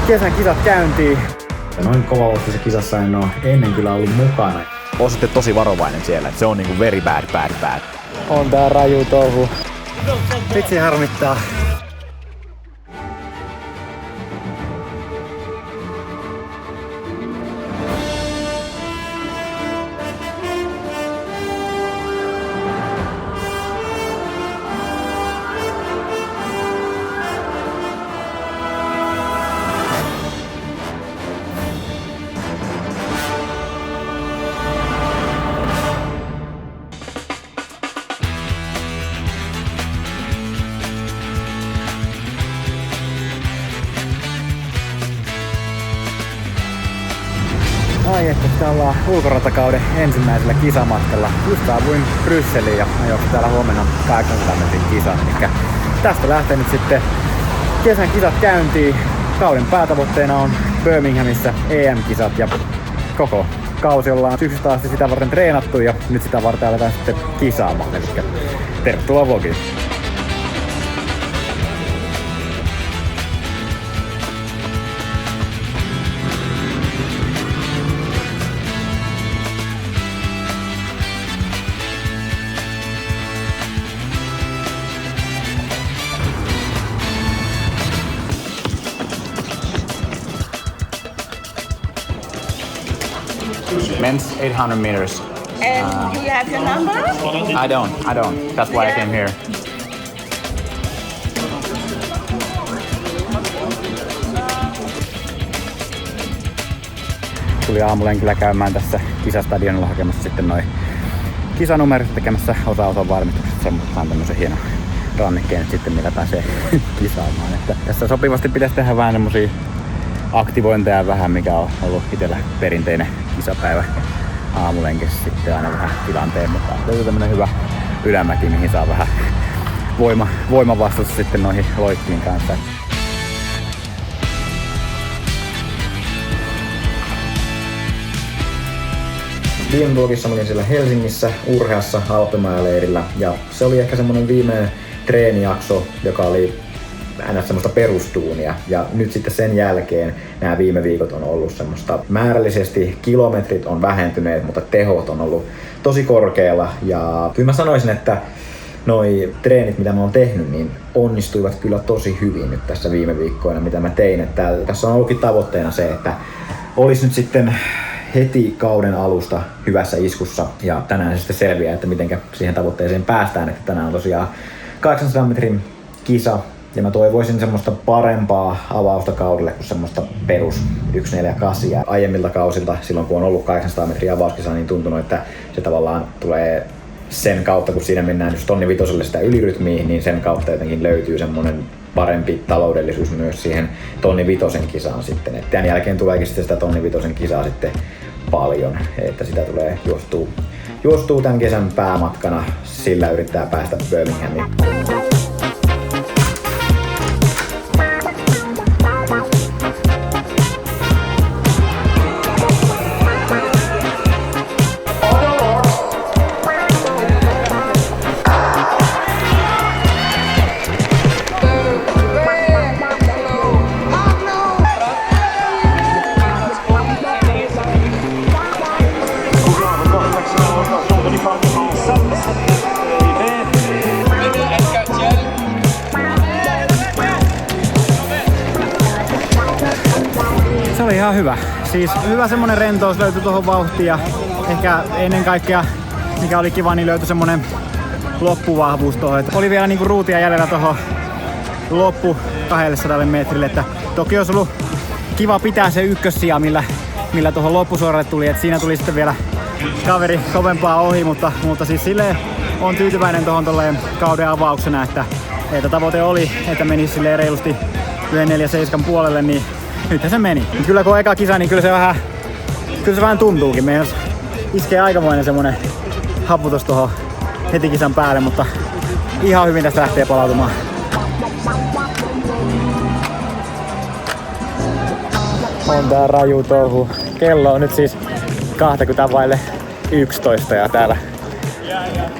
kesän kisat käyntiin. Noin kovavauhtisessa kisassa en ole ennen kyllä ollut mukana. Oon sitten tosi varovainen siellä, että se on niinku very bad. On tää raju touhu. Vitsi harmittaa. Ai että tää ollaan ulkoratakauden ensimmäisellä kisamatkalla. Just saavuin Brysseliin ja ajoin täällä huomenna 800 metrin kisan. Eli tästä lähtee nyt sitten kesän kisat käyntiin. Kauden päätavoitteena on Birminghamissa EM-kisat ja koko kausi ollaan syksystä asti sitä varten treenattu ja nyt sitä varten aletaan sitten kisaamaan. Eli tervetuloa vlogiin! Men's 800 meters. And do you have your number? I don't. That's why I came here. Tuli aamulenkillä käymään tässä kisastadionilla hakemassa sitten noin kisanumerot tekemässä osa varmistukset. Sain tämmösen hienon rannikkeen sitten, millä pääsee kisaamaan. Että tässä sopivasti pitäisi tehdä vähän semmosia aktivointeja vähän, mikä on ollut itsellä perinteinen kisapäivä aamulenkissä sitten aina vähän tilanteen, mutta löytyy tämmönen hyvä ylämäki, mihin saa vähän voimavastusta sitten noihin loikkiin kanssa. Viime vlogissa olin siellä Helsingissä Urheassa Alppimaja-leirillä ja se oli ehkä semmonen viimeinen treenijakso, joka oli aina semmoista perustuunia ja nyt sitten sen jälkeen nämä viime viikot on ollut semmoista määrällisesti kilometrit on vähentyneet, mutta tehot on ollut tosi korkealla ja kyllä mä sanoisin, että noi treenit mitä mä oon tehnyt niin onnistuivat kyllä tosi hyvin nyt tässä viime viikkoina mitä mä tein, että tässä on ollutkin tavoitteena se, että olisi nyt sitten heti kauden alusta hyvässä iskussa ja tänään se sitten selviää, että miten siihen tavoitteeseen päästään, että tänään on tosiaan 800 metrin kisa. Ja mä toivoisin semmoista parempaa avausta kaudelle kuin semmoista perus 148. Ja aiemmilta kausilta, silloin kun on ollut 800 metriä avauskisa, niin tuntunut, että se tavallaan tulee sen kautta, kun siinä mennään just tonni vitoselle sitä ylirytmiin, niin sen kautta jotenkin löytyy semmoinen parempi taloudellisuus myös siihen tonni vitosen kisaan sitten. Et tämän jälkeen tuleekin sitten sitä tonni vitosen kisaa sitten paljon, että sitä tulee juostuu tämän kesän päämatkana, sillä yrittää päästä Birminghamiin. Se oli ihan hyvä. Siis hyvä semmonen rentous löytyi tuohon vauhtiin ja ehkä ennen kaikkea mikä oli kiva, niin löytyi semmonen loppuvahvuus tuohon. Oli vielä niinku ruutia jäljellä tuohon loppu 200 metrille, että toki olisi ollut kiva pitää se ykkössija, millä tuohon loppusuoralle tuli, että siinä tuli sitten vielä kaveri kovempaa ohi, mutta siis silleen on tyytyväinen tuohon tolleen kauden avauksena, että tavoite oli, että menisi silleen reilusti 1.47 puolelle, niin nythän se meni. Kyllä kun on eka kisa, niin kyllä se vähän tuntuukin. Meidän iskee aikamoinen semmonen haputus tuohon heti kisan päälle, mutta ihan hyvin tästä lähtee palautumaan. On tää raju touhu. Kello on nyt siis 20:11 ja täällä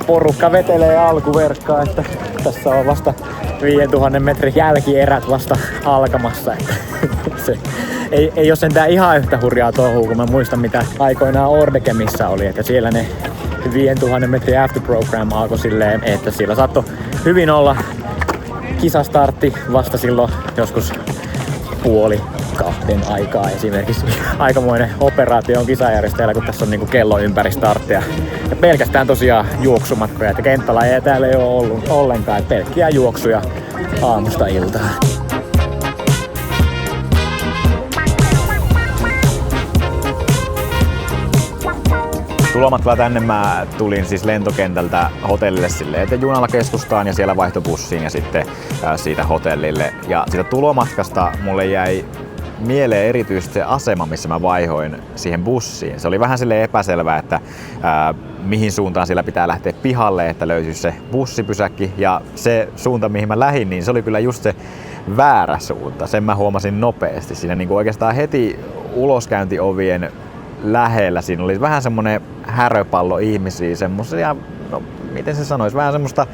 porukka vetelee alkuverkkaa, että tässä on vasta 5000 metrin jälkierät vasta alkamassa. Että se ei ole sentään ihan yhtä hurjaa touhua, kun mä muistan mitä aikoinaan Ordekemissä oli, että siellä ne 5000 metrin after program alkoi silleen, että siellä saattoi hyvin olla kisastartti vasta silloin joskus 1:30 aikaa esimerkiksi. Aikamoinen operaatio on kisajärjestäjällä, kun tässä on niinku kello ympäri starttia. Ja pelkästään tosiaan juoksumatkoja, että kenttälajeja täällä ei ole ollut ollenkaan, että pelkkiä juoksuja aamusta iltaan. Tulomatkalla tänne mä tulin siis lentokentältä hotellille silleen, että junalla keskustaan ja siellä vaihtobussiin ja sitten siitä hotellille. Ja siitä tulomatkasta mulle jäi mieleen erityisesti se asema, missä mä vaihoin siihen bussiin. Se oli vähän silleen epäselvää, että mihin suuntaan siellä pitää lähteä pihalle, että löytyisi se bussipysäkki. Ja se suunta, mihin mä lähdin, niin se oli kyllä just se väärä suunta. Sen mä huomasin nopeasti. Siinä niin kuin oikeastaan heti uloskäyntiovien lähellä siinä oli vähän semmonen häröpallo ihmisiä, semmosia, no miten se sanois, vähän semmoista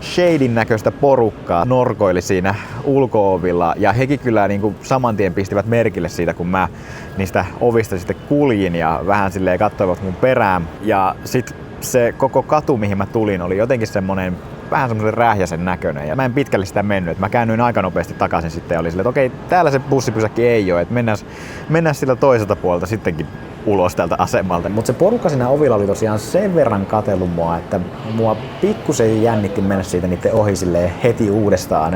shadin näköistä porukkaa norkoili siinä ulko-ovilla ja hekin kyllä niinku saman tien pistivät merkille siitä, kun mä niistä ovista sitten kuljin ja vähän silleen katsoivat mun perään. Ja sit se koko katu, mihin mä tulin, oli jotenkin semmonen vähän semmoisen rähjäisen näköinen ja mä en pitkälle sitä mennyt. Mä käännyin aika nopeasti takaisin sitten ja oli silleen, että okei, täällä se bussipysäkki ei ole, että mennään sillä toiselta puolelta sittenkin ulos tältä asemalta. Mutta se porukka siinä ovilla oli tosiaan sen verran katsellut mua, että mua pikkusen jännitti mennä siitä niiden ohi heti uudestaan.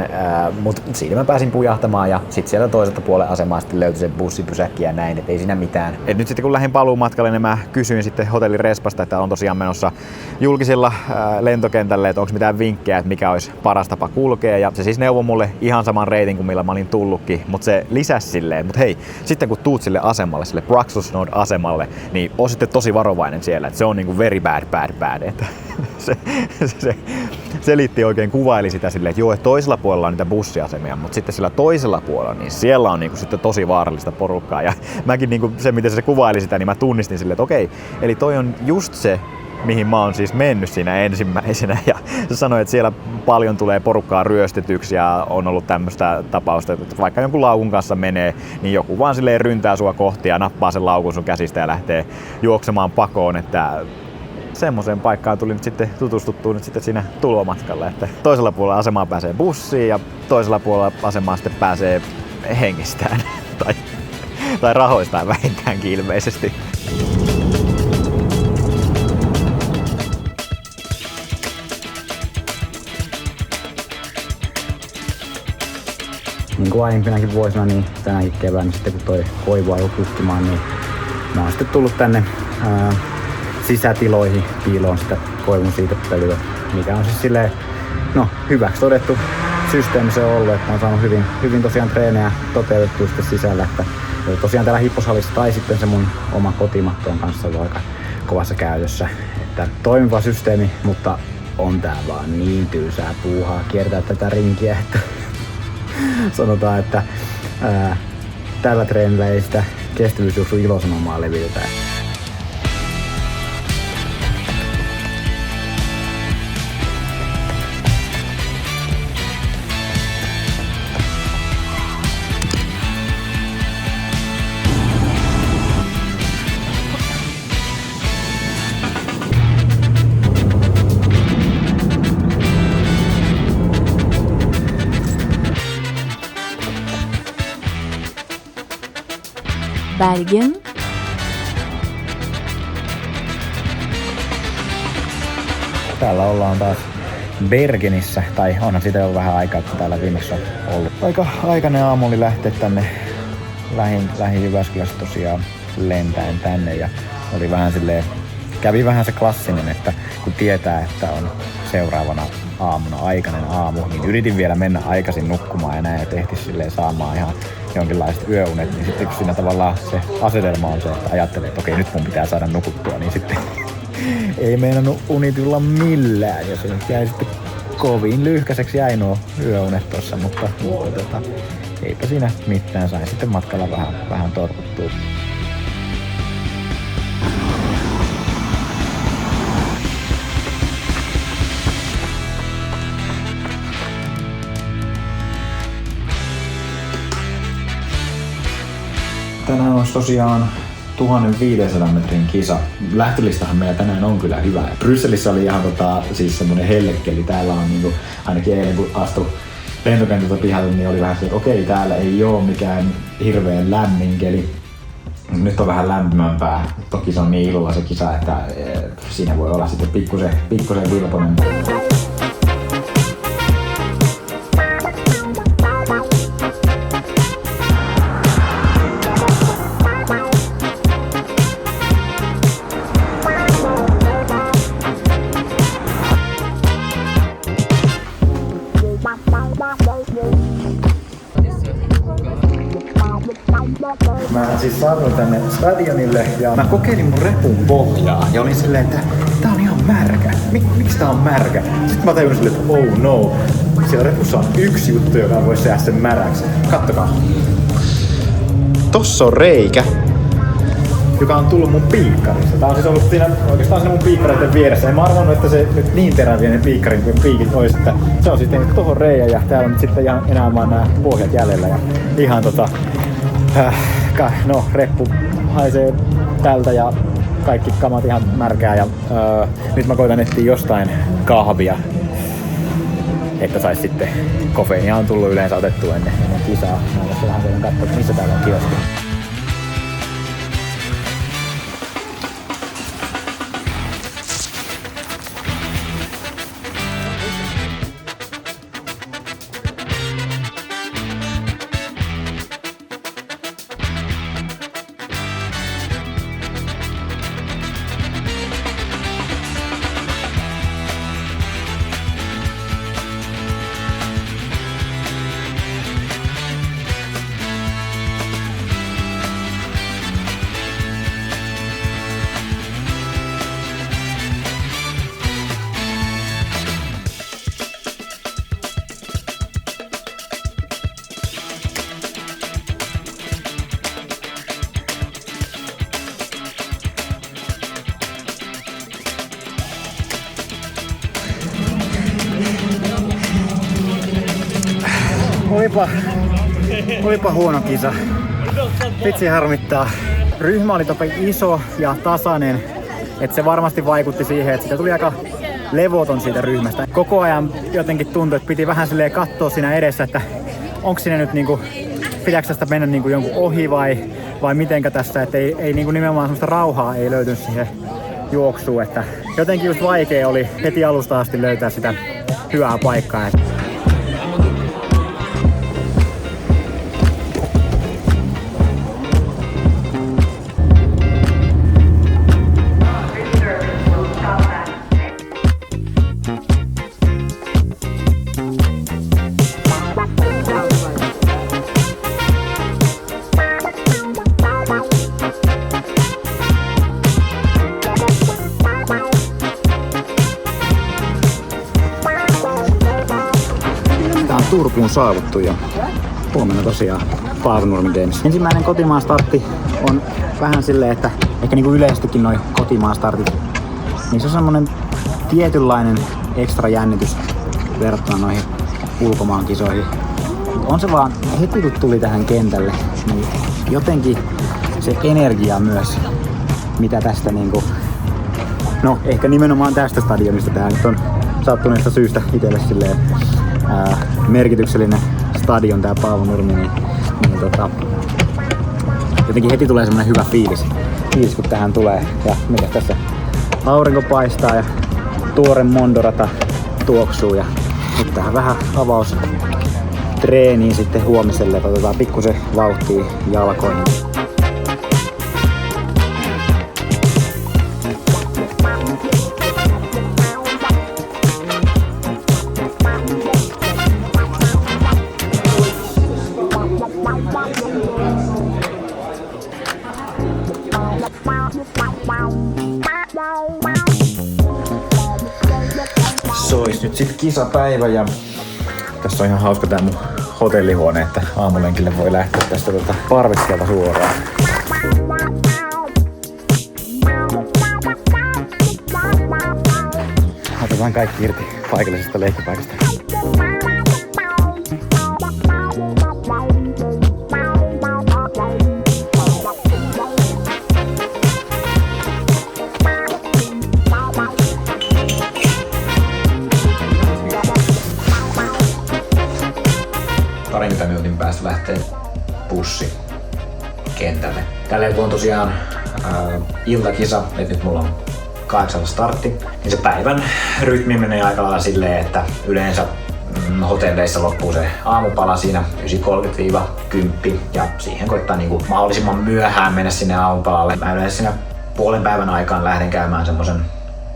Mutta siinä mä pääsin pujahtamaan ja sitten sieltä toiselta puolen asemaa sitten löytyi se bussipysäkki ja näin, et ei siinä mitään. Et nyt sitten kun lähdin paluumatkalle, niin mä kysyin sitten hotellin respasta, että on tosiaan menossa julkisilla lentokentälle, että onko mitään vinkkejä, että mikä olisi paras tapa kulkea. Ja se siis neuvoi mulle ihan saman reitin kuin millä mä olin tullutkin, mutta se lisäsi silleen, mutta hei, sitten kun tuut sille asemalle, sille Praxusnode asemalle, niin oo sitten tosi varovainen siellä, että se on niinku very bad. Että se selitti oikein, kuvaili sitä silleen, että joo, että toisella puolella on niitä bussiasemia, mutta sitten sillä toisella puolella, niin siellä on niinku sitten tosi vaarallista porukkaa. Ja mäkin niinku se, miten se kuvaili sitä, niin mä tunnistin silleen, että okei, eli toi on just se, mihin mä oon siis mennyt siinä ensimmäisenä, ja se sanoi, että siellä paljon tulee porukkaa ryöstetyksi ja on ollut tämmöistä tapausta, että vaikka jonkun laukun kanssa menee, niin joku vaan silleen ryntää sua kohti ja nappaa sen laukun sun käsistä ja lähtee juoksemaan pakoon, että semmoiseen paikkaan tuli nyt sitten tutustuttua nyt sitten siinä tulomatkalla, että toisella puolella asemaa pääsee bussiin ja toisella puolella asemaa sitten pääsee hengistään tai rahoistaan vähintäänkin ilmeisesti. Niin kuin aiempinakin vuosina, niin tänäkin keväänä sitten kun toi koivu alkoi kukkimaan, niin mä oon sitten tullut tänne sisätiloihin piiloon sitä koivun siitepölyä, mikä on siis silleen, no hyväksi todettu systeemi se on ollut, että on saanut hyvin tosiaan treenejä toteutettua sitten sisällä, että tosiaan täällä hipposalissa tai sitten se mun oma kotimatto on kanssa ollut aika kovassa käytössä, että toimiva systeemi, mutta on tää vaan niin tylsää puuhaa kiertää tätä rinkiä, että sanotaan, että tällä treenillä ei sitä kestävyysjuoksun ilosanomaa levitetä. Bergen. Täällä ollaan taas Bergenissä, tai onhan siitä jo vähän aikaa, kun täällä viimeksi on ollut. Aika aikainen aamu oli lähteä tänne lähin Jyväskylästä tosiaan lentäen tänne ja oli vähän silleen, kävi vähän se klassinen, että kun tietää, että on seuraavana aamuna aikainen aamu, niin yritin vielä mennä aikaisin nukkumaan ja näin, että ehtis silleen saamaan ihan jonkinlaiset yöunet, niin sitten kun siinä tavallaan se asetelma on se, että ajattelee, että okei, nyt mun pitää saada nukuttua, niin sitten ei meinannut uni tulla millään, ja se jäi sitten kovin lyhkäiseksi jäi nuo yöunet tossa, mutta eipä siinä mitään, sain sitten matkalla vähän torkuttua. Tänään olisi tosiaan 1500 metrin kisa. Lähtölistahan meillä tänään on kyllä hyvä. Brysselissä oli ihan siis semmonen hellekeli. Täällä on niinku, ainakin eilen kun astui lentokentältä pihalle, niin oli vähän se, että okei, täällä ei oo mikään hirveän lämmin keli. Nyt on vähän lämpimämpää. Toki se on niin ilolla se kisa, että siinä voi olla sitten pikkusen vilponen. Mä siis saavuin tänne stadionille ja mä kokeilin mun repun pohjaa ja olin silleen, että tää on ihan märkä. Miksi tää on märkä? Sitten mä tajusin silleen, että oh no. Siellä repussa on yksi juttu, joka voi tehdä sen märäksi. Kattokaa. Tossa on reikä, joka on tullut mun piikkarista. Tää on siis ollut siinä oikeastaan se mun piikkareiden vieressä. En mä arvannut, että se nyt niin teräviä ne piikit olisi, että se on sitten tohon reijä ja täällä on nyt sitten ihan enää vaan nää pohjat jäljellä ja ihan no reppu haisee tältä ja kaikki kamat ihan märkää ja nyt mä koitan etsiä jostain kahvia, että sais sitten kofeiinia on tullut yleensä otettua ennen kisaa. Mä tässä vähän koitan katsoa, missä täällä on kioski. Olipa huono kisa. Vitsi harmittaa. Ryhmä oli toki iso ja tasainen, että se varmasti vaikutti siihen, että siitä tuli aika levoton siitä ryhmästä. Koko ajan jotenkin tuntui, että piti vähän silleen katsoa siinä edessä, että onko siinä nyt niinku, pitääkö tästä mennä niinku jonkun ohi vai mitenkä tässä, että ei niinku nimenomaan semmoista rauhaa ei löytynyt siihen juoksuun, että jotenkin just vaikea oli heti alusta asti löytää sitä hyvää paikkaa. Turkuun saavuttu ja huomenna tosiaan Paavonurmi Games. Ensimmäinen kotimaan startti on vähän silleen, että ehkä niinku yleisestikin noi kotimaan startit, niin se on semmonen tietynlainen ekstra jännitys verrattuna noihin ulkomaan kisoihin. On se vaan heti kun tuli tähän kentälle, niin jotenkin se energia myös, mitä tästä niinku, no ehkä nimenomaan tästä stadionista, tää nyt on sattuneesta syystä itselle silleen merkityksellinen stadion tää Paavonurmi, niin jotenkin heti tulee semmonen hyvä fiilis kun tähän tulee. Ja mitä tässä aurinko paistaa ja tuore Mondorata tuoksuu ja nyt tähän vähän avaustreeniin sitten huomiselle, että otetaan pikkusen vauhtia jalkoihin. Se olisi nyt sit kisapäivä ja tässä on ihan hauska tää mun hotellihuone, että aamulenkille voi lähteä tästä parvekkeelta suoraan. Otetaan kaikki irti paikallisesta leikkipaikasta. bussi kentälle. Tälleen kun on tosiaan iltakisa, että nyt mulla on 8 startti, niin se päivän rytmi menee aika lailla silleen, että yleensä hotelleissa loppuu se aamupala siinä 9:30–10 ja siihen koittaa niinku mahdollisimman myöhään mennä sinne aamupalalle. Mä yleensä siinä puolen päivän aikaan lähden käymään semmosen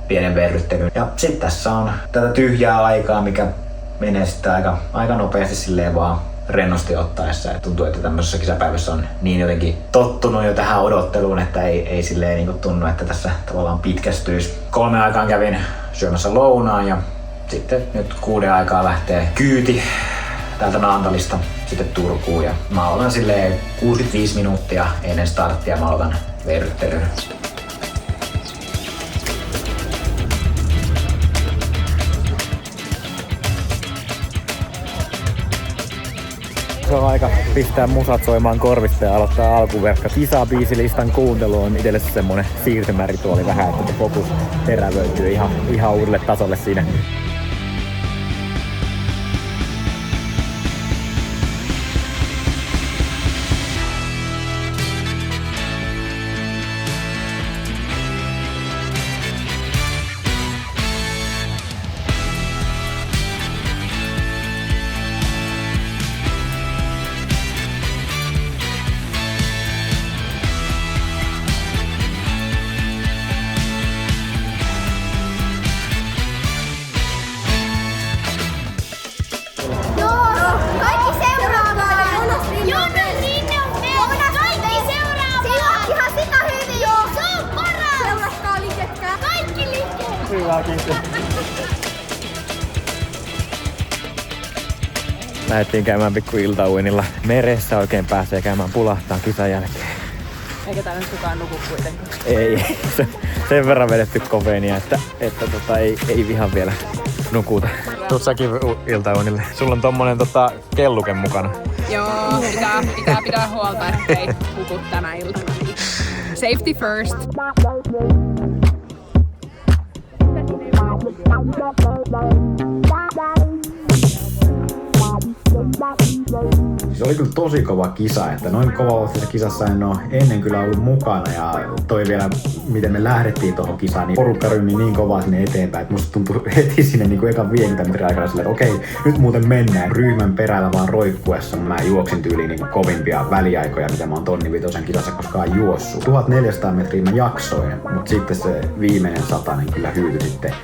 pienen verryttelyn. Ja sit tässä on tätä tyhjää aikaa, mikä menee sitten aika nopeasti silleen vaan rennosti ottaessa. Et tuntuu, että tämmöisessä kisapäivässä on niin jotenkin tottunut jo tähän odotteluun, että ei silleen niinku tunnu, että tässä tavallaan pitkästyisi. 3 aikaan kävin syömässä lounaan ja sitten nyt 6 aikaa lähtee kyyti täältä Naantalista sitten Turkuun ja mä aloitan silleen 65 minuuttia ennen starttia mä aloitan verryttelyn. Se on aika pistää musat soimaan korvista ja aloittaa alkuverkka. Kisabiisilistan kuuntelu on itselle semmonen siirtymärituoli vähän, että fokus terävöityy ihan uudelle tasolle siinä. Lähdettiin käymään pikku iltauinilla. Meressä oikein pääsee käymään pulahtaan kisan jälkeen. Eikä täällä nyt kukaan nuku kuitenkaan. Ei, sen verran vedetty kofeiinia, että ei ihan vielä nukuta. Tuut säkin iltauinille. Sulla on tommonen kelluke mukana. Joo, pitää huolta, ettei huku tänä iltana. Safety first. Se oli kyllä tosi kova kisa, että noin kovavauhtisessa kisassa en ole ennen kyllä ollut mukana ja toi vielä miten me lähdettiin tuohon kisaan, niin porukka ryhmi niin kovaa sinne eteenpäin, että musta tuntui heti sinne niin kuin ekan 50 metrin aikana silleen, että okei, nyt muuten mennään ryhmän perällä vaan roikkuessa. Mä juoksin tyyliin niin kuin kovimpia väliaikoja, mitä mä oon tonni vitosen kisassa koskaan juossut. 1400 metriä mä jaksoin, mutta sitten se viimeinen 100 niin kyllä hyytyi sitten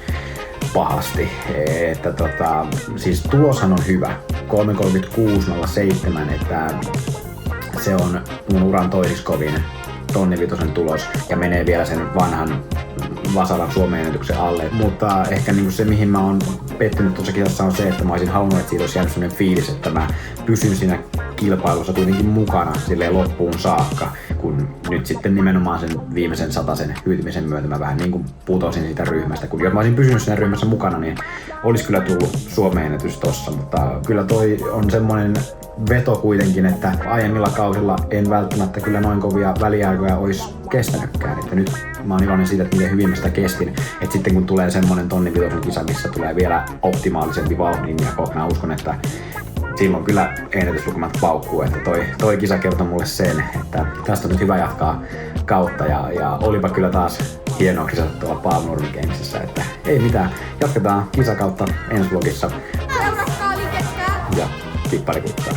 pahasti, että siis tuloshan on hyvä, 3:36.07, että se on mun uran toisiksi kovin tonni vitosen tulos ja menee vielä sen vanhan Vasalan Suomen ennätyksen alle, mutta ehkä niinku se mihin mä oon pettynyt tuossa kisassa on se, että mä olisin halunnut, että siitä olisi jäänyt sellainen fiilis, että mä pysyn siinä kilpailussa kuitenkin mukana silleen loppuun saakka, kun nyt sitten nimenomaan sen viimeisen 100 hyytymisen myötä mä vähän niin kuin putosin siitä ryhmästä, kun jos mä olisin pysynyt siinä ryhmässä mukana, niin olisi kyllä tullut Suomen ennätys tossa, mutta kyllä toi on semmoinen veto kuitenkin, että aiemmilla kausilla en välttämättä kyllä noin kovia väliaikoja olisi kestänytkään, että nyt mä oon iloinen siitä, että miten hyvin mä sitä kestin, että sitten kun tulee semmonen tonni vitosen kisa, missä tulee vielä optimaalisempi vauhdinjako, mä uskon, että silloin kyllä ennätyslukemat paukkuu, että toi kisa kertoo mulle sen, että tästä on nyt hyvä jatkaa kautta ja olipa kyllä taas hienoa kisata tuolla Palm Nord Gamesissa, että ei mitään, jatketaan kisakautta ensi vlogissa ja pipparikuttaa.